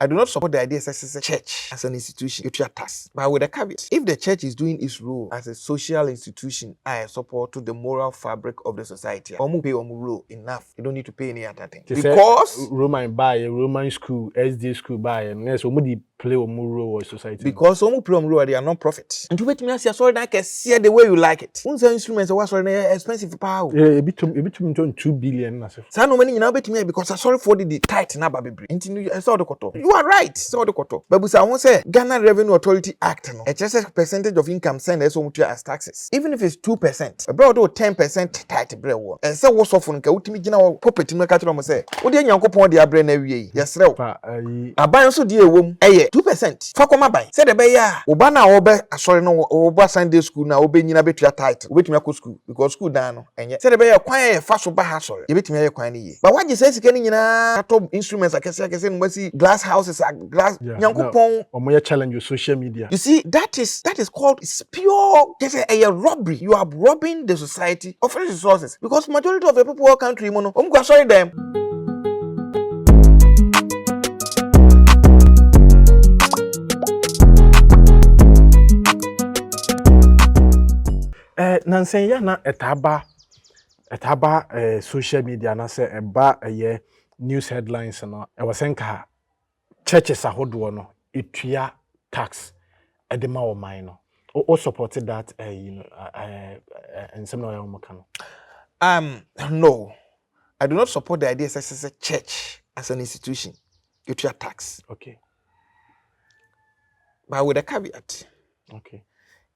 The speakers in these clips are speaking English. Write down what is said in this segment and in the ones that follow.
I do not support the idea as a church as an institution. It's your task. But with a caveat, if the church is doing its role as a social institution, I support to the moral fabric of the society. Omu pay omu role enough. You don't need to pay any other thing. Because Roman buy a Roman school, SD school buy, and yes, omu play omu role in society. Because omu play omu role, they are non-profit. And to wait me, sorry, I can see the way you like it. Unsa instruments are sorry expensive power. Yeah, a bit to 2 billion. So no money now bet me because I sorry for the tight na baby. I saw the koto. You are right. Saw the koto. But I won't say Ghana Revenue Authority Act. No, a just percentage of income send as as taxes. Even if it's 2%, about 10% tight bread one. And so what's off on ka utimi gina property no catch say. Odi Nyankopon de abre na wie. Yes rew. Aban so de ewom. 2%. Fa koma ban. Say the be ya. Oba na obe asori no oba Sunday school na obe nyina betua tight. Obetumi akọ school because school dan no enye. Say the be ya kwan ye fa so ba ha sorry. Ebetumi aye kwan ni ye. But what you say sika ni nyina top instruments akese no see glass houses glass Nyankopon omo challenge social media. You see that is called pure a robbery. You are robbing the society of resources because majority of the people in our country mono go sorry them. Nansen ya na etaba social media na say eba news headlines no e wasenka churches ahodo no etua tax edema o man no o supported that and some no no, I do not support the idea as a church as an institution etua tax. Okay, but with a caveat. Okay.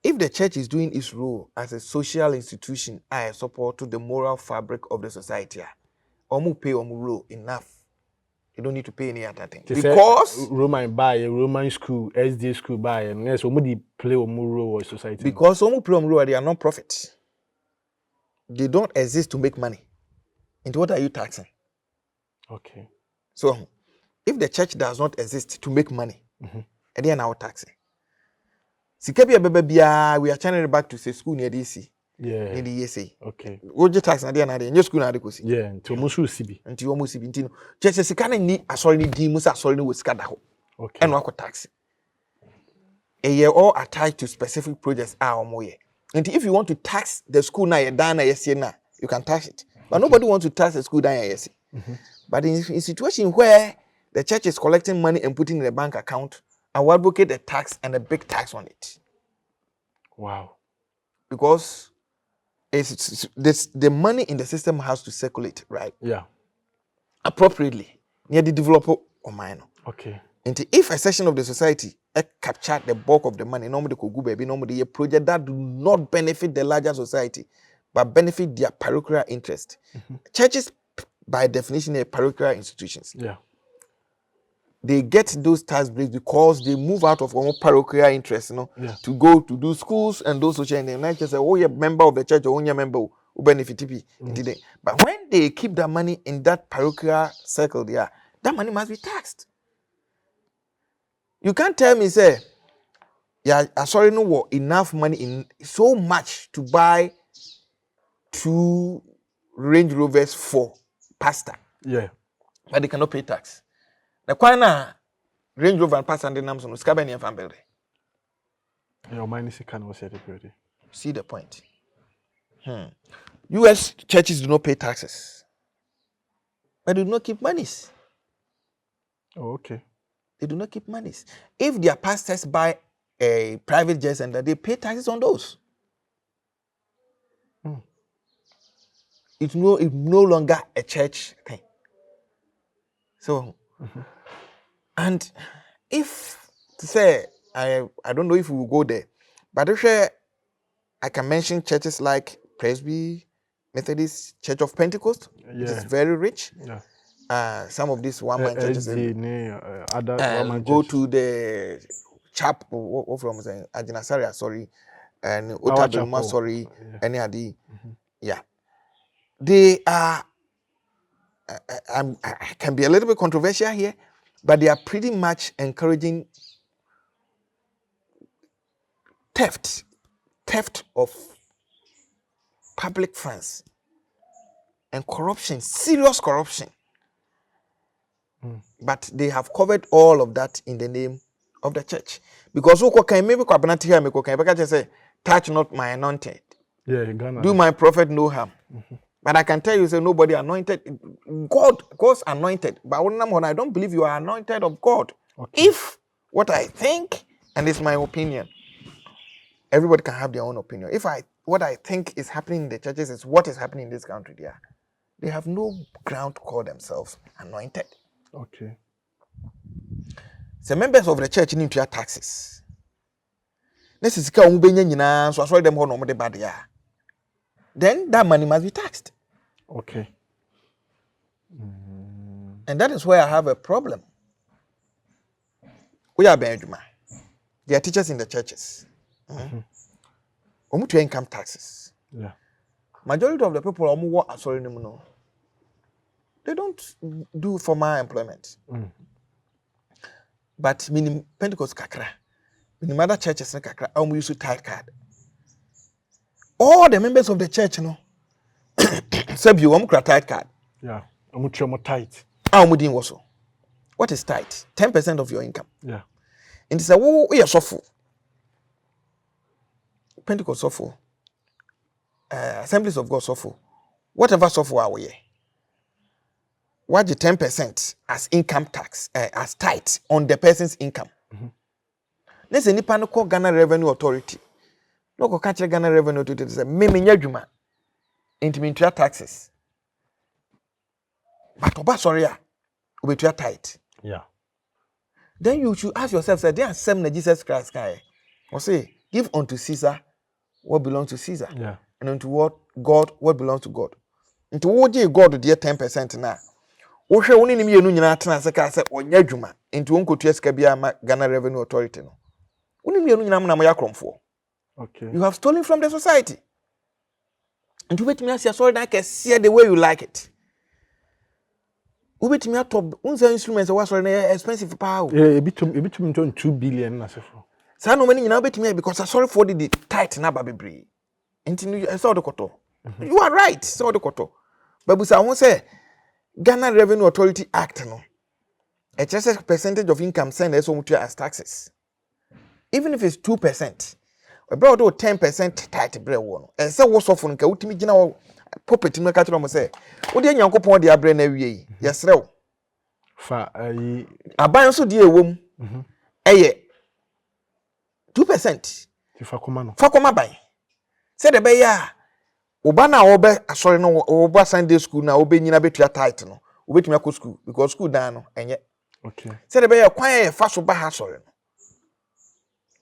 If the church is doing its role as a social institution, I support to the moral fabric of the society. Omu pay omu role enough. You don't need to pay any other thing. Because Roman buy a Roman school, SD school buy, and yes, omu play omu role in society. Because omu play omu role, they are non-profit. They don't exist to make money. Into what are you taxing? Okay. So, if the church does not exist to make money, and they are now taxing. Sikabia bebia, we are channeling back to say school near DC. Yeah. Near the ESA. Okay. Oje tax na dia na dia. New school na de kosi. Yeah. Until musu sibi. Until almost sibi. Until just sikana ni asori ni di musa asori ni wesikada ho. Okay. And wako tax. A year all attached to specific projects are omoye. And if you want to tax the school na ye dana yesi na, you can tax it. But nobody wants to tax the school dana yesi. But in a situation where the church is collecting money and putting in a bank account, I will advocate a tax and a big tax on it. Wow. Because the money in the system has to circulate, right? Yeah. Appropriately. Near the developer or minor. Okay. And if a section of the society capture the bulk of the money, normally could go baby, normally a project that do not benefit the larger society, but benefit their parochial interest. Churches, by definition, are parochial institutions. Yeah. They get those tax breaks because they move out of our parochial interest, to go to do schools and those social. And not just say, oh, you're a member of the church or you're a member who benefit. But when they keep that money in that parochial circle, that money must be taxed. You can't tell me, say, yeah, sorry, no, enough money in so much to buy 2 Range Rovers for pastor. Yeah. But they cannot pay tax. The Kwana Range Rover and pastor and the names on the Scabani and family. Your mind is a kind of security. See the point. US churches do not pay taxes, but they do not keep monies. Oh, okay. They do not keep monies. If their pastors buy a private jet and they pay taxes on those. It's no longer a church thing. So, and if to say I don't know if we will go there, but if I can mention churches like Presby, Methodist, Church of Pentecost, which is very rich. Yeah. Some of these one-man churches. Other one-man go churches. to the chap what from Ajinasaria, sorry, and Otabeluma, sorry, any other. Yeah. They are I can be a little bit controversial here, but they are pretty much encouraging theft of public funds and corruption, serious corruption. But they have covered all of that in the name of the church. Because who can maybe here me can say, touch not my anointed. Yeah, Ghana. Do my prophet no harm. But I can tell you, say nobody anointed. God's anointed. But I don't believe you are anointed of God. Okay. If what I think, and it's my opinion, everybody can have their own opinion. If what I think is happening in the churches is what is happening in this country, they have no ground to call themselves anointed. Okay. So members of the church need to pay taxes. This is so I saw them on the bad. Then that money must be taxed. Okay. And that is where I have a problem. We are Benjamin. They are teachers in the churches. To income taxes. Yeah. Majority of the people are they don't do formal employment. But minim Pentecost kakra, minim other churches kakra, use tithe card. All the members of the church, sub you tithe card. Yeah. More tight. What is tithe? 10% of your income. Yeah. And it's a we are suffer. Pentecost suffer. Assemblies of God suffer. Whatever suffer are we. What the 10% as income tax, as tithe on the person's income. Let's say nipa no call Ghana Revenue Authority. No go catch Ghana Revenue Authority say me nyadwuma into me taxes. But oba sorry we tithe. Yeah. Then you should ask yourself, say, there are seven Jesus Christ guy. Or say, give unto Caesar what belongs to Caesar. Yeah. And unto what belongs to God. Into what God dear 10% now. Oshe woni ni mienu nyina atena se ka se onya dwuma enti won kotua sika bia ma Ghana Revenue Authority no woni mienu nyina na moya kromfo. Okay. You have stolen from the society. And you bet me asia sorry that see the way you like it. You bet me atop unsa instruments was sorry na expensive power. Yeah, a bit to 2 billion na sefo. Sa no many nyina bet me because I sorry for the tight na ba bebre. Enti I saw the koto. You are right, saw the koto. But busa won say Ghana Revenue Authority Act no. A church's percentage of income send as taxes. Even if it's 2%, about 10% tight bread one. And so what's off on Kautimi Gina property no catch on say. What the young couple the abre na wie? Yes, real. Fa a buy so dear womb. 2%. Fakoma buy. Said the beya. Oba na obe sorry no oba Sunday school na obe nyina betua tight no obetumi akọ school because school dan no enye okay say the be kwan ye fa so ba ha sorry no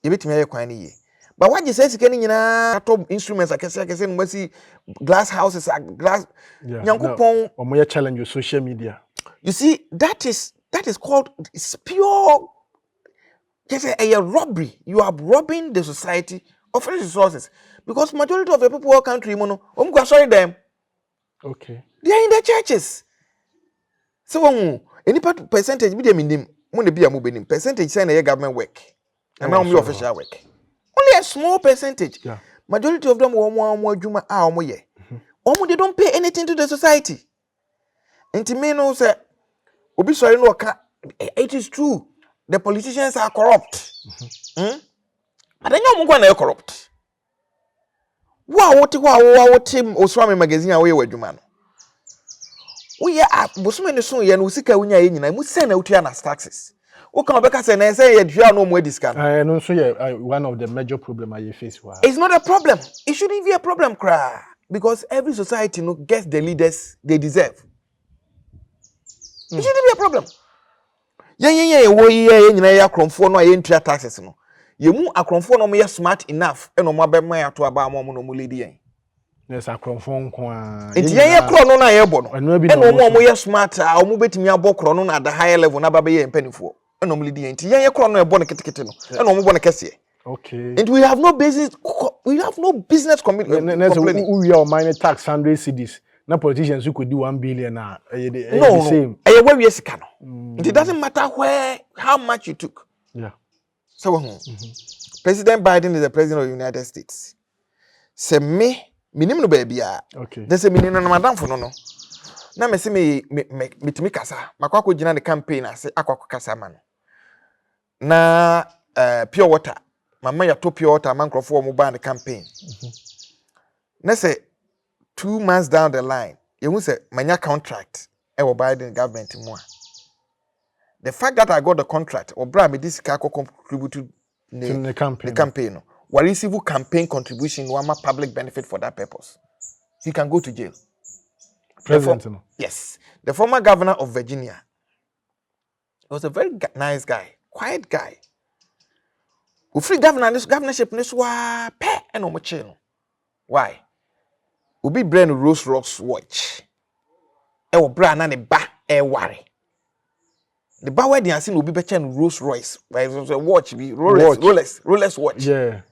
ye betumi ye kwan ni ye but what you say sika ni nyina top instruments akese no masi glass houses glass nyankopon omo ye challenge your social media. You see that is called it's pure just a robbery. You are robbing the society of resources. Because majority of the people in the country, go sorry them. Okay. They are in the churches. So any percentage be them in them. Money be a moving percentage send a government work. And now me official work. Only a small percentage. Yeah. Majority of them more juma ye. They don't pay anything to the society. And to me no say obi sorry no it is true. The politicians are corrupt. But then you are corrupt. What team Oswami magazine away with you man. We are Bosman so ye no sika unya ye nyina mu send na utua na taxes. Wo kan obeka say na say ye dua no mo discount. No so ye one of the major problem I face wa. It's not a problem. It shouldn't be a problem cry because every society no gets the leaders they deserve. It shouldn't be a problem. Ye wo ye nyina ya kromfo no ye ntua taxes no. Ye mu akromfo no mo smart enough e no mo abema ya to aba mo no mo lead yen. Yes, akromfo nko a. Enti ye kro no na ye bo no. E no mo ye smart a mo betimi abo kro no na the higher level na baba ye mpanifo. E no mo lead yen. Enti ye kro no e bo no ketekete no. E no mo bo no kese. Okay. And we have no business commitment. We are minor tax 100 cedis. Now politicians who could do 1 billion now. No, same. Where we it doesn't matter how much you took. Yeah. So President Biden is the president of the United States. Say me minimum no baby. Okay. They say minimum no madam for no. na me se me kasa makwa gina the campaign ase akwa kasa ma no na pure water mama ya to pure water man crofo mo ban the campaign na say 2 months down the line you hu say manya contract e wo Biden government mu a the fact that I got the contract or bra me this car contribute to the campaign no we receive campaign contribution no public benefit for that purpose he can go to jail. President no. Yes, the former governor of Virginia was a very nice guy, quiet guy. We free governor this governorship this wa pe and no chill. Why? We be brand Rolls Royce watch. E wo bra na ne ba e ware. The ba we dey seen will be better Rolls Royce. Right? So watch be Rolex watch. Yeah.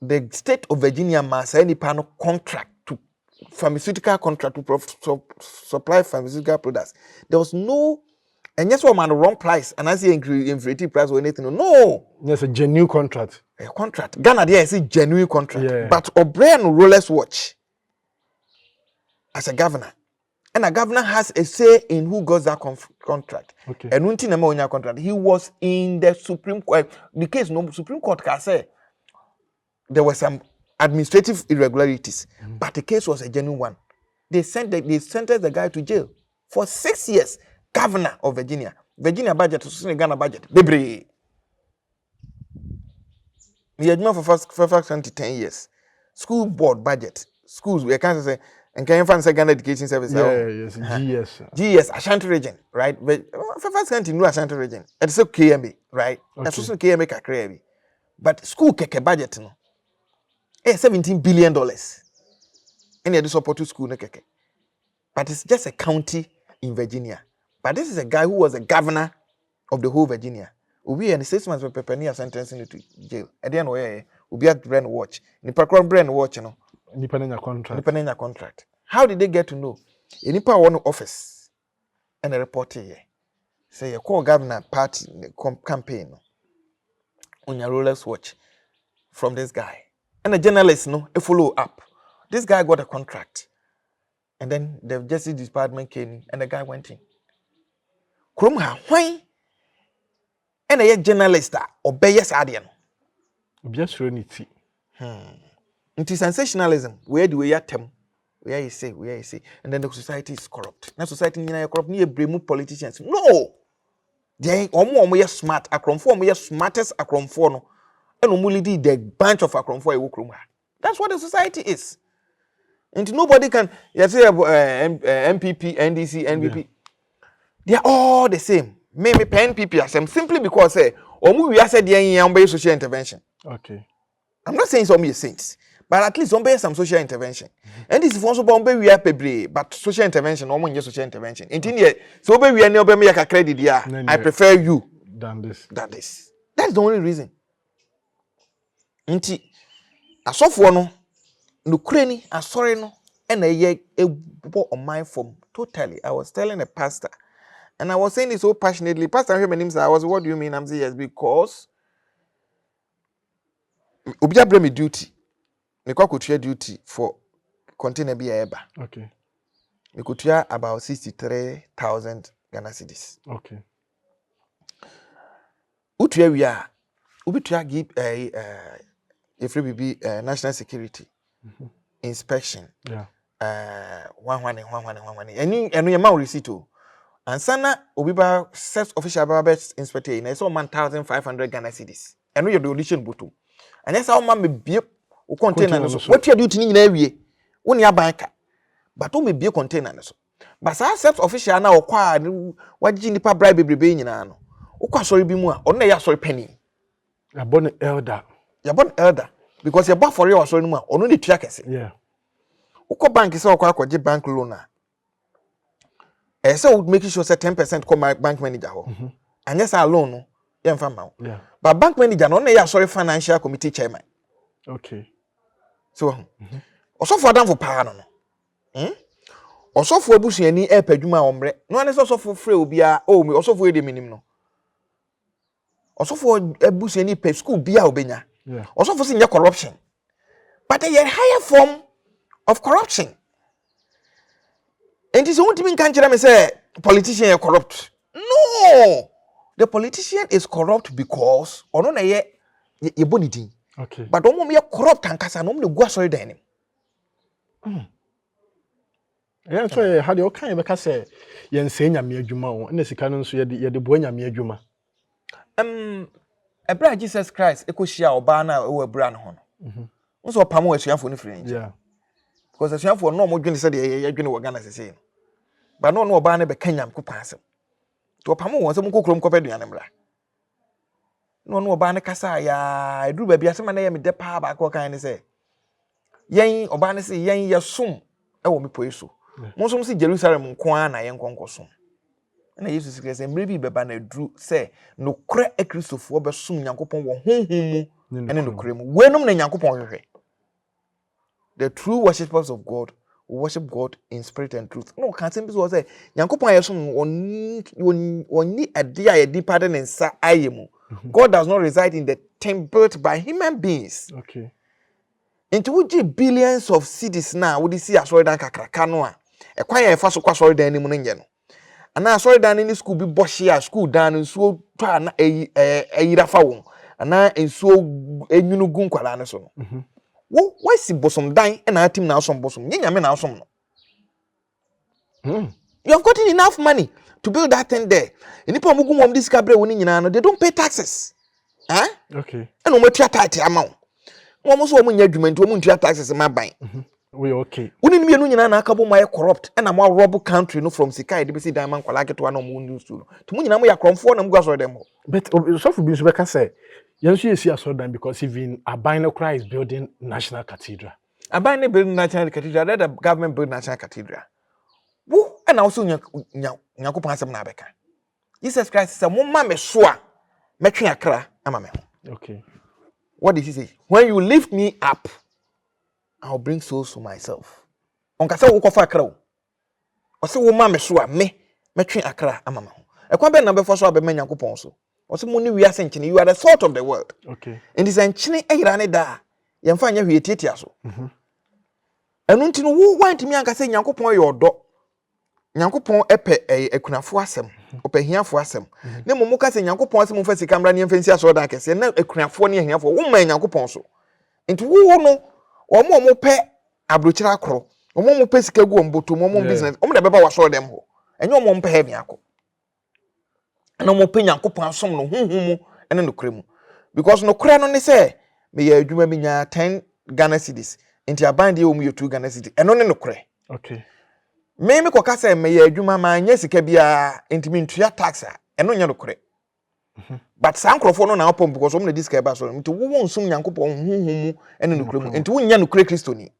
The state of Virginia must any panel contract to pharmaceutical contract to supply pharmaceutical products. There was no, and yes, one wrong price, and I see inflated price or anything. No, there's a genuine contract. A contract. Ghana there is a genuine contract. Yeah. But O'Brien Rolex watch as a governor, and a governor has a say in who got that contract. Okay. And one thing about contract, he was in the Supreme Court. The case no Supreme Court can say there were some administrative irregularities, but the case was a genuine one. They sentenced the guy to jail for 6 years. Governor of Virginia. Virginia budget to Ghana budget. Bebre. We had for Fairfax County 10 years. School board budget. Schools we can't say and can you find Ghana Education Service? Yeah, yes, GS. GS Ashanti region, right? But Fairfax County no Ashanti region. It's a KMB, right? That's also KMB kakrebi. But school keke budget no. $17 billion. And they support to school keke. But it's just a county in Virginia. But this is a guy who was a governor of the whole Virginia. We and 6 months of Pepenia sentencing to jail. At the end where we be at brain watch. Nipa brain watch, you know. Independent contract. How did they get to know? Nipa one office and a reporter here. Say you call governor party campaign on your Rolex watch from this guy. And the journalists a follow up. This guy got a contract. And then the Justice Department came in and the guy went in. Krum ha why? And a journalist obey yes adian. Just unity. Into sensationalism. Where do we at them? Where you say, and then the society is corrupt. Now society is corrupt. Near bremu politicians. No, they are smart. Akron we are smartest Akron no. And umulidi the bunch of Akron for that's what the society is. And nobody can. You say MPP, NDC, NBP. Yeah. They are all the same. Maybe NPP are same simply because we are said the social intervention. Okay. I'm not saying some saints, but at least some social intervention. And this is also we are pebre, but social intervention, social intervention. In so we are never make a credit. Yeah, I prefer you than this. That's the only reason. Inti asofo no kreni asore no and a on my form totally. I was telling a pastor and I was saying it so passionately. Pastor my name I was, what do you mean? I'm saying yes, because Obia bremi duty. Me could share duty for container be eba. Okay. We could share about 63,000 Ghana cedis. Okay. Utu we are Ubitua give a free BB national security inspection. Yeah. One. And your amount receipt. And sana Obiba self official Babet inspector in so 1,500 Ghana cedis. And you the audition butu. And that's how man be container. What you do to in area when you banker. But o me be container so. But self official na okwa what nipa bribe bebrebe nyina no. Okwa sorry bi mu a ono ya sorry penny. A born elder. You're born elder because you're born for you or so anymore. Or no need to check. Yeah. Uko bank is all quite bank loan. So would make sure say 10% call my bank manager. And yes, I loan no. Yeah. But bank manager no ya sorry financial committee chairman. Okay. So also for them for power no. Also for bush any air peduma ombre. No one is also for free obia me also for the minimum no. Also for a bush any pay school bia obenya. Yeah. Also for seeing corruption. But a higher form of corruption. And this won't even can't me say politician are corrupt. No, the politician is corrupt because or no ye bonity. Okay. But don't me corrupt and kasa no me go sorry then. Yeah, so how the kind of say yen say nyame adwuma wo na sika no nso ye de bo nyame adwuma. Ebra Jesus Christ ekohia oba na e wa bra no ho no. Nso opamo asuafo no free. Yeah. Because asuafo no mo dwene say de adwene wo Ghana sese. But no oba na be kanyam ko pasem. To opamo won se mo kokrom ko peduane mra. No oba na kasa ya eduru ba bia se ma na ye me de pa ba ko kan ne say. Yen oba na say yen ye som e wo me poiso. Mo som se Jerusalem nko a na yen konkosom. Na Jesus Christ emre bi beba na dru say no kra e Christopher be som Nyankopon wo honhom mu ene no kra mu wenum na Nyankopon hwehwe. The true worshippers of God worship God in spirit and truth. No can say be say Nyankopon ayesom oni ade a yedi pardon nsa ayemu. God does not reside in the temple by human beings. Okay. Into wuji billions of cedis na wo di see asori dan kakraka no a e kwan ya efa so kwa asori dan ni mu nye no. Ana asori dan ni school bi bohye school dan nsuo to ana eyira fa won. Ana nsuo enyunu gu nkwala ne so no. Wo wasi bosom dan na atim na asom bosom. Nyame na asom no. You have gotten enough money to build that thing there. Enipa mugu mom this cabre woni nyina no, they don't pay taxes. Huh? Okay. And o matua tight amount. Almost wo munya adwuma nti wo muntua taxes ma ban. We okay. Woni nime no nyina na akabo ma corrupt and am rob country no from Sika de be see diamond kwala keto na mo news to. To mu nyina mo ya kromfo na mgu asoro dem ho. But so for be so can say yensu yesi asoro because even Abino Christ is building National Cathedral. Abino building National Cathedral, let the government build National Cathedral. Wo and also Nyankopon asem na abeka. Jesus Christ say mo ma me so a metwe akra ama me ho. Okay. What did he say? When you lift me up, I'll bring souls to myself. On kasa wo kofa akra wo. O se wo ma me so a metwe akra ama me ho. E kwa be na be fo so abema Nyankopon so. O se mo ni wiase nchene, you are the salt of the world. Okay. And this nchene eyira ne da. Ye mfa nya hwe tietia so. Enu ntino wo want me anka se Nyankopon ye odo. Nyankopon epe ekunafo asem, opehiafo asem. Ne momo ka se Nyankopon asem mfa sika mra ne mfansi aso da kese na ekunafo ne ahiafo wo man Nyankopon so. Enti wo no omo pe abrochira akro, omo pe sika gu omboto, omo business, omo da beba waso dem ho. Enye omo mpe he miako. Na omo pe Nyankopon asom no honhom ene no kremu. Because no kra no ne se me ya adwuma mi nya 10 Ghana cedis. Enti abande omo ye 2 Ghana cedis. Eno ne no kra. Okay. Me koka say me ya adwuma ma anya sika bia ntimi ntua tax a eno nya dokore. But san krofo no na opom because na diska ba so nti wo nsum Nyankopon honhom ene no kremu nti wo nya no kre Kristo ni.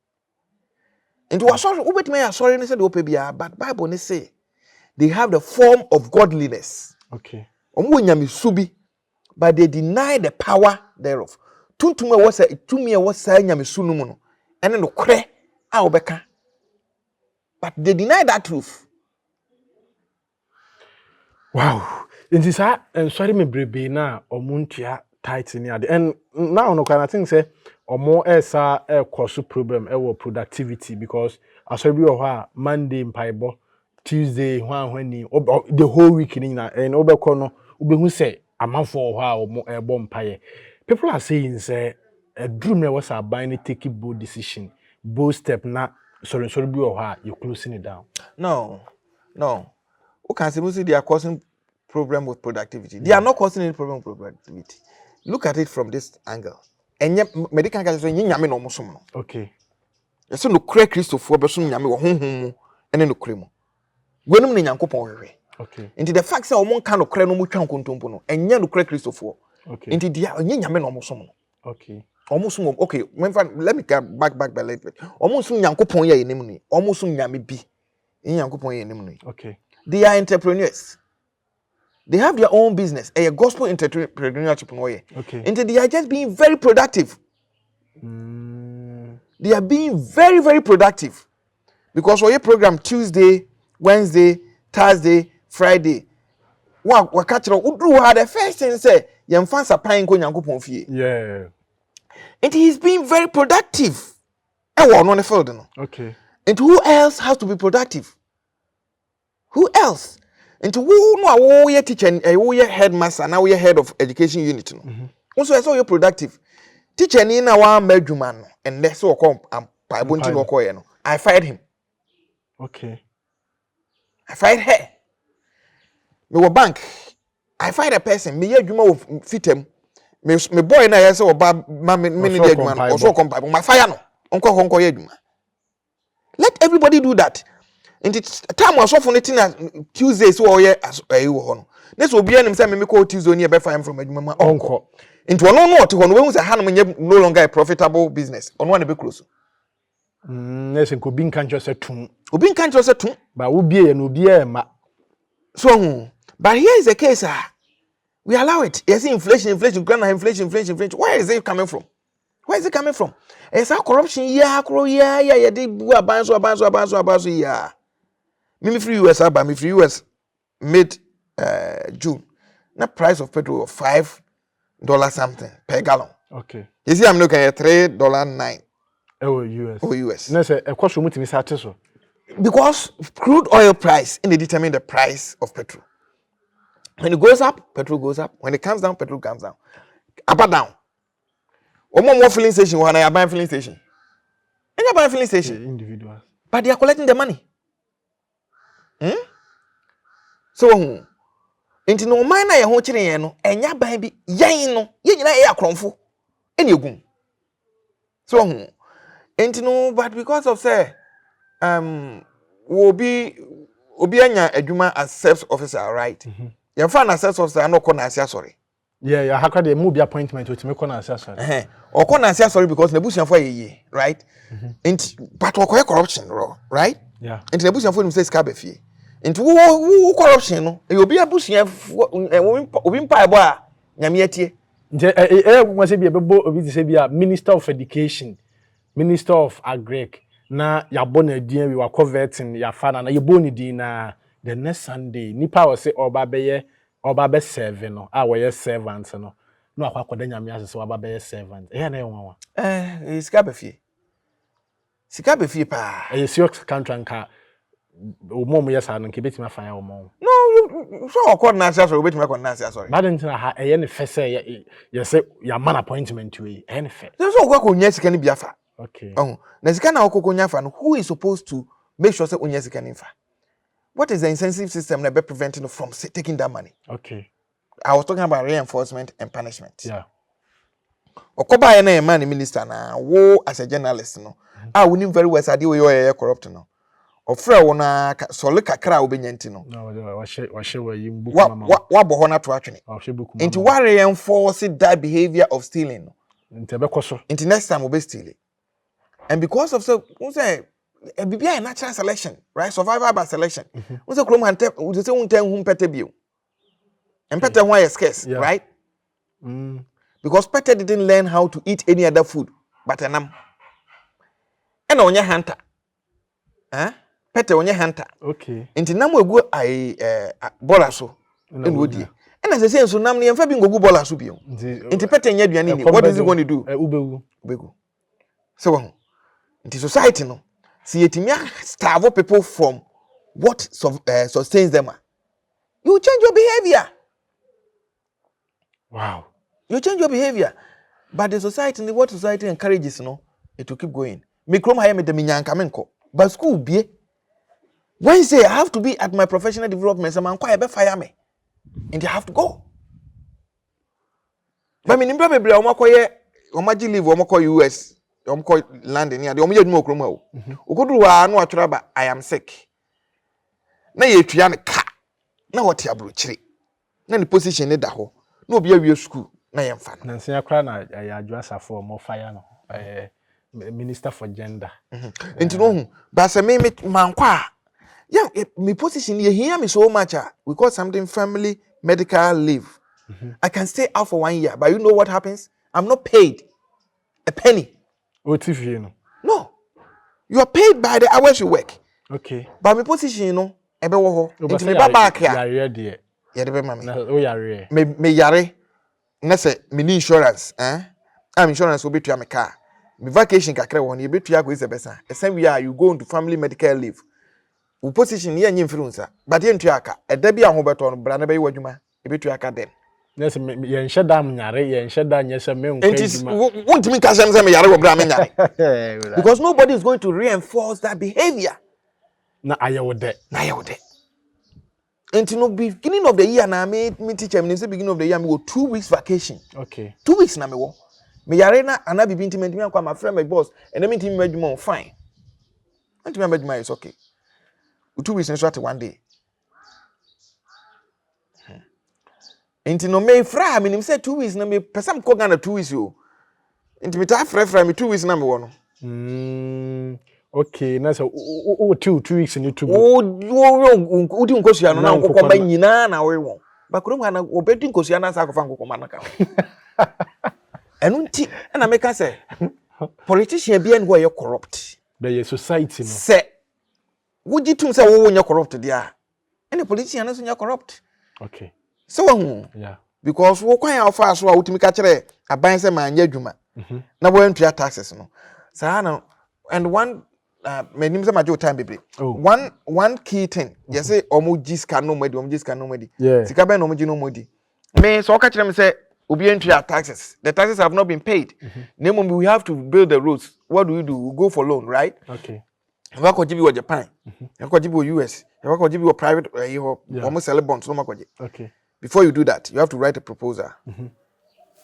Nti wa sorry wo betime ya sorry ne say de opa bia but Bible ne say they have the form of godliness. Okay. Omo nya mesu bi but they deny the power thereof. Tuntum e wo say tumi e wo say nya mesu no mu no ene no kre a obeka. But they deny that truth. Wow. In this sorry me brebe na omuntia tight ni ade. And now no kind of thing say omo esa cause problem productivity because asori bi o ha Monday mpaibo, Tuesday when the whole week ni na and obekọ no obehu say amanfo o ha omo ebo mpaye. People are saying say a dream na was aban take bold decision, bold step na sorry bi o ha you closing it down. No. Who can say they are causing problem with productivity? They are not causing any problem with productivity. Look at it from this angle. And medical guys say nyame no musom no. Okay. Yeso no kra Christopher be so nyame wo honhom ene no kra mu. Wenum ne Nyankopon hwehwe. Okay. Into the fact say omon ka no kra no mu twa nkontompo no enya no kra Christopher. Okay. Into dia nyame no musom no. Okay. Omusum okay, let me get back a little bit. Omusum Nyankopon ye enim ni. Omusum nyame bi. Nyankopon ye enim ni. Okay. They are entrepreneurs. They have their own business. A gospel entrepreneurship no way. Okay. And they are just being very productive. They are being very, very productive. Because for your program Tuesday, Wednesday, Thursday, Friday. Wa catch udru had the first thing say, yemfa sapan ko Nyankopon fie. Yeah. And he's being very productive. E wo no ne field no. Okay. And who else has to be productive? Who else? Into who no who ye teacher and who ye headmaster now ye head of education unit no. Also I saw you productive. Teacher ni na wa madwuma no and let's so come by bunti no call no. I fired him. Okay. I fired her. Me wo bank. I fired a person. Me ye adwuma wo fitem. Me boy na yes oba me ni dey adwuma no. Also come by my fire no. Onko ye adwuma. Let everybody do that. And it's time was often Tuesday so ye ayi ho no. Next obi anim say me call Tuesday ni e be fire from adwuma ma onko. Into one no to one when say hanom no longer a profitable business. On one be close. Yes, and could be can't say tun. Obi can't just say tun. But will be and will be ma. So, but here is the case, we allow it. You see inflation, grand inflation. Where is it coming from? Where is it coming from? It's our corruption, yeah, they do a banzo, yeah. Me free US mid June. The price of petrol of $5 something per gallon. Okay. You see, I'm looking at $3.09. Oh, US. No, say a question with me so. Because crude oil price determine the price of petrol. When it goes up, petrol goes up. When it comes down, petrol comes down. Up or down. Or more filling station when I are buying filling station. And you're buying filling station. Individuals. But they are collecting the money. So, into no man I want you no, and ya baby, yan no, yen na cromfo. And you go. So, into no, but because of say, will be anya adwuma as sales officer, right? Your fan as sales officer no corner sorry. Yeah, how can they move the appointment with me corner sorry? Or corner sorry because nebusian for ye, right? But okoye corruption, right? Yeah. Into nebusian for him say scabefi. Into who corruption no? You be abusian obi mpa ebo a nyame atie. Nje was be obi say be Minister of Education, Minister of Agric. Na ya bona din we were converting ya fana na ye boni din na the next Sunday nipa was say oba be serve no a we servant no no akwakoda nyame ase so oba be servant na enwa sika be fie pa serious country nka omom yes anu nke betima fan ya omom no you so akod na ase so betima akod na ase sorry bad ntina ha ne fe say ye say ya man appointment we ne fe so okwa nya sika ni biafa. Okay. Na sika na okokonya fa no who is supposed to make sure say onya sika ni fa? What is the incentive system that be preventing you from taking that money? Okay. I was talking about reinforcement and punishment. Yeah. Okoba ye na man minister na wo as a journalist no. We knew very well say we you corrupt no. Ofra wo na sole kakra obenya nti no. No, wa she wa yim book mama. Wa bo ho na to atwene. Wa she book mama. Into what reinforce that behavior of stealing no. Into be koso. Into next time we be stealing. And because of so, we say a BBI natural selection, right? Survival by selection. We say krom hante, we say unten hum pete bio. And pete why is scarce, right? Because pete didn't learn how to eat any other food but enam. And onye hunter. Pete onye hunter. Okay. Inti nam we go bola so. Enwodi. And as I say so nam ne emfa bi ngogu bola so bio. Inti pete nya aduane ni. What is he going to do? Ubegu. So in society no see etimi starve people from what sustains them. You change your behavior. Wow. You change your behavior. But the society, what society encourages no, it will keep going. Me krom hire me de minyanka menko. But school be Wednesday I have to be at my professional development. Some man be fire me. And they have to go. But me nimba bebre omakoye omaji leave omako US. Call London here. The only more chromo. Ukodu wa no atwaba I am sick. Na ye tua ne ka. Na what ya brochire. Na the position ne da ho. Na obi awie school na ye mfa no. Na nsia kra na ya adwasa for mo fire no. Minister for gender. Enti no hu. Ba se me mankwa. Yeah, me position ye hear me so much. We call something family medical leave. I can stay out for 1 year, but you know what happens? I'm not paid a penny. OTV no. You are paid by the hours you work. Okay. But my position, ebe wo ho. Into me ba back here. Yare de. Ye de be mama. Na o yare. Me yare. Na say me ni insurance, I'm insurance will be to my car. Me vacation kakra won ye be to go is besa. The same year you go into family medical leave. wo position ye nyim frunsa but ye ntua aka eda bi ahobeto no bra na be wadwuma e betu aka den yes ye nhye dam nyare ye nhye da nyese me nkwa adwuma wontimi ka sem me yare wo bra me nyare because nobody is going to reinforce that behavior na ayewode until no beginning of the year na me teacher me say beginning of the year me go 2 weeks vacation okay 2 weeks na me wo me yare na ana bibi intimate me akwa my friend my boss and me intimi adwuma fine intimi adwuma is okay 2 weeks and short 1 day Inti no me fra me nim say 2 weeks na me pesam ko Ghana 2 weeks yo. Inti me ta fra me 2 weeks na me wo no. Okay, na so 2 weeks ni 2. Udi nkosua no na nkokọ ba nyina na we won. Ba kuro mu na obedi nkosua na sa akọfa nkokọ ma na ka. Enu nti na me ka say politician bi en go ye corrupt. The society no. Say would you tum say wo wo corrupt dia. Any politician no so nya corrupt. Okay. So yeah. Because wo kwan afa so a wotimi ka kire aban se ma anya adwuma. Na wo ntua taxes no. Sa na and one my name is Majo time baby. One key thing. You say omo jiska no modi, omo jiska no modi. Sika ben omo ji no modi. Me so ka kire me say obi ntua taxes. The taxes have not been paid. We have to build the roads. What do? We go for loan, right? Okay. We go give you Japan. We go give you US. We go give you private almost sell bonds no makoje. Okay. Before you do that, you have to write a proposal.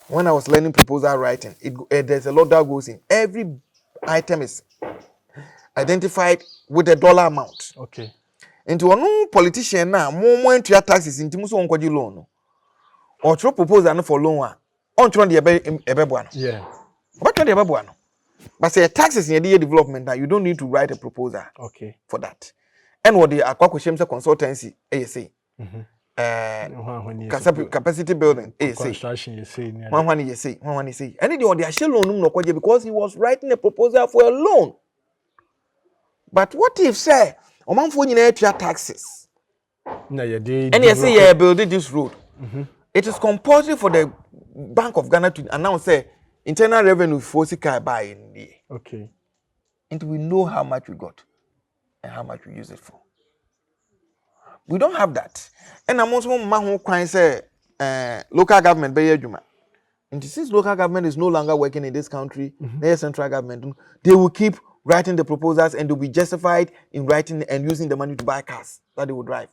When I was learning proposal writing, there's a lot that goes in. Every item is identified with a dollar amount. Okay. Into one politician now, more into your taxes into muso onkoji loan. Or throw proposal for loan. On try the ebebuano. Yeah. What try the ebebuano? But say taxes in the development now, you don't need to write a proposal. Okay. For that. And what the Akwakushemsa consultancy ASA. Capacity building, construction, you say. One you say. And then they are shell loan no because he was writing a proposal for a loan. But what if say, Oman for you taxes? No, you and you say you're building this road. It is compulsory for the Bank of Ghana to announce say internal revenue for Sika buy in the. Okay. And we know how much we got and how much we use it for. We don't have that. And I'm also man say local government be adwuma. And since local government is no longer working in this country, the central government, they will keep writing the proposals and they'll be justified in writing and using the money to buy cars that they will drive.